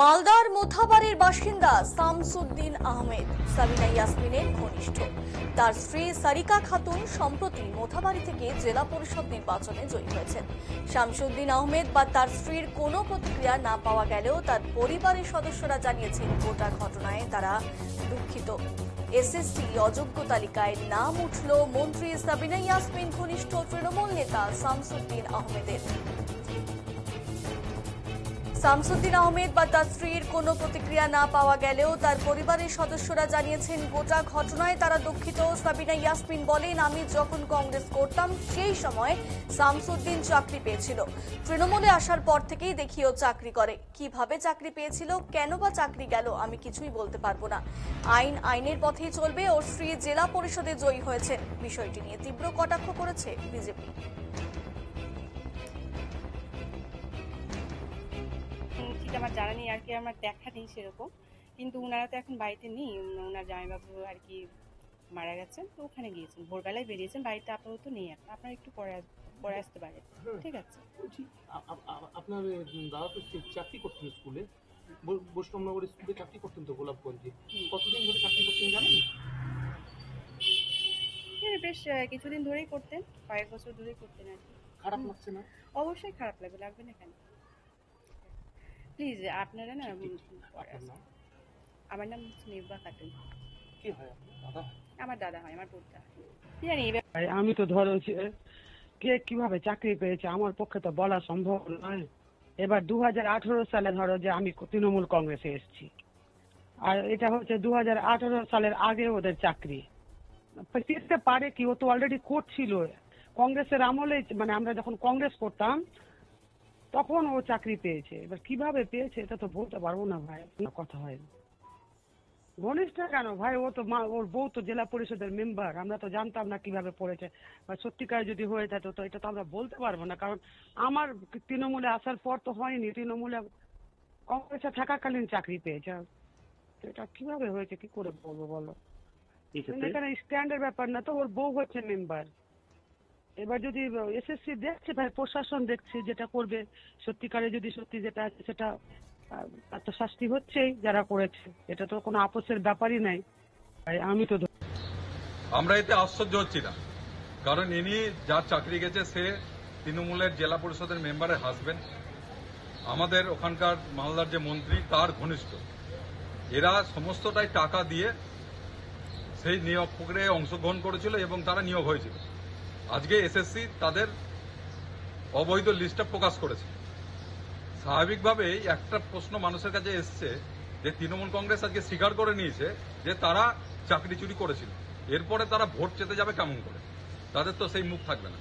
মালদার মোথাবাড়ির বাসিন্দা শামসুদ্দিন আহমেদ সাবিনা ইয়াসমিনের ঘনিষ্ঠ। তার স্ত্রী সারিকা খাতুন সম্প্রতি মোথাবাড়ি থেকে জেলা পরিষদ নির্বাচনে জয়ী হয়েছেন। শামসুদ্দিন আহমেদ বা তার স্ত্রীর কোনো প্রতিক্রিয়া না পাওয়া গেলেও তার পরিবারের সদস্যরা জানিয়েছেন গোটা ঘটনায় তারা দুঃখিত। এসএসসি অযোগ্য তালিকায় নাম উঠল মন্ত্রী সাবিনা ইয়াসমিন ঘনিষ্ঠ তৃণমূল নেতা শামসুদ্দিন আহমেদের। শামসুদ্দিন আহমেদ বা তার স্ত্রীর কোনো প্রতিক্রিয়া না পাওয়া গেলেও তার পরিবারের সদস্যরা জানিয়েছেন গোটা ঘটনায় তারা দুঃখিত। সাবিনা ইয়াসমিন বলেন, আমি যখন কংগ্রেস করতাম সেই সময় শামসুদ্দিন চাকরি পেয়েছিল। তৃণমূলে আসার পর থেকেই দেখি ও চাকরি করে। কিভাবে চাকরি পেয়েছিল, কেন বা চাকরি গেল, আমি কিছুই বলতে পারবো না। আইনের পথেই চলবে। ওর স্ত্রী জেলা পরিষদে জয়ী হয়েছেন। বিষয়টি নিয়ে তীব্র কটাক্ষ করেছে বিজেপি। আমার জানা নেই আর কি, আমার দেখা নেই সেরকম, কিন্তু ওনারা তো এখন বাড়িতে নেই। ওনার জামাইবাবু আর কি মারা গেছেন, তো ওখানে গিয়েছেন, ভোরবেলায় বেরিয়েছেন, বাড়িতে আপাতত নেই। এখন আপনারা একটু পরে আসতে পারেন। ঠিক আছে। আপনার দাদা তো চাকরি করতেন স্কুলে, বৈষ্ণবনগর স্কুলে চাকরি করতেন তো গোলাপগঞ্জে। কতদিন ধরে চাকরি করতেন জানেন? বেশ কিছুদিন ধরেই করতেন, কয়েক বছর ধরেই করতেন আর কি। খারাপ লাগছে না? অবশ্যই খারাপ লাগবে না কেন? প্লিজ আপনারা না। আমার নাম নির্বা খাতুন। কি হয় দাদা? আমার দাদা হয়, আমার বোনটা। জানি আমি তো ধরো কে কিভাবে চাকরি পেয়েছে আমার পক্ষে তো বলা সম্ভব নয়। এবার 2018 সালে ধরো যে আমি তৃণমূল কংগ্রেসে এসেছি, আর এটা হচ্ছে 2018 সালের আগে ওদের চাকরি পেতে পারে কি? ও তো অলরেডি করছিল কংগ্রেসের আমলে, মানে আমরা যখন কংগ্রেস করতাম তখন ও চাকরি পেয়েছে। এবার কিভাবে পেয়েছে এটা তো বলতে পারবো না ভাই, কথা হয়। ঘনিষ্ঠ কেন ভাই, ও তো ওর বউ তো জেলা পরিষদের মেম্বার, আমরা তো জানতাম না কিভাবে পড়েছে। বা সত্যিকার যদি হয়ে যেত তো এটা তো আমরা বলতে পারবো না, কারণ আমার তৃণমূলে আসার পর তো হয়নি। তৃণমূলে কংগ্রেসে থাকাকালীন চাকরি পেয়েছে, এটা কিভাবে হয়েছে কি করে বলবো বলো? এখানে স্ট্যান্ডের ব্যাপার না তো, ওর বউ হচ্ছে মেম্বার। এবার যদি এসএসসি দেখছে ভাই, প্রশাসন দেখছে, যেটা করবে সত্যিকারে যদি সত্যি যেটা আছে সেটা তো শাস্তি হচ্ছেই যারা করেছে, এটা তো কোনো আপোষের ব্যাপারই নাই। আমি তো আমরা এতে আশ্চর্য হচ্ছি না, কারণ ইনি যার চাকরি গেছে সে তৃণমূলের জেলা পরিষদের মেম্বারের হাজবেন্ড, আমাদের ওখানকার মালদার যে মন্ত্রী তার ঘনিষ্ঠ। এরা সমস্তটাই টাকা দিয়ে সেই নিয়োগ প্রক্রিয়ায় অংশগ্রহণ করেছিল এবং তারা নিয়োগ হয়েছিল। আজকে এসএসসি তাদের অবৈধ লিস্টটা প্রকাশ করেছে। স্বাভাবিকভাবেই একটা প্রশ্ন মানুষের কাছে এসছে যে তৃণমূল কংগ্রেস আজকে স্বীকার করে নিয়েছে যে তারা চাকরি চুরি করেছিল, এরপরে তারা ভোট চেতে যাবে কেমন করে? তাদের তো সেই মুখ থাকবে না।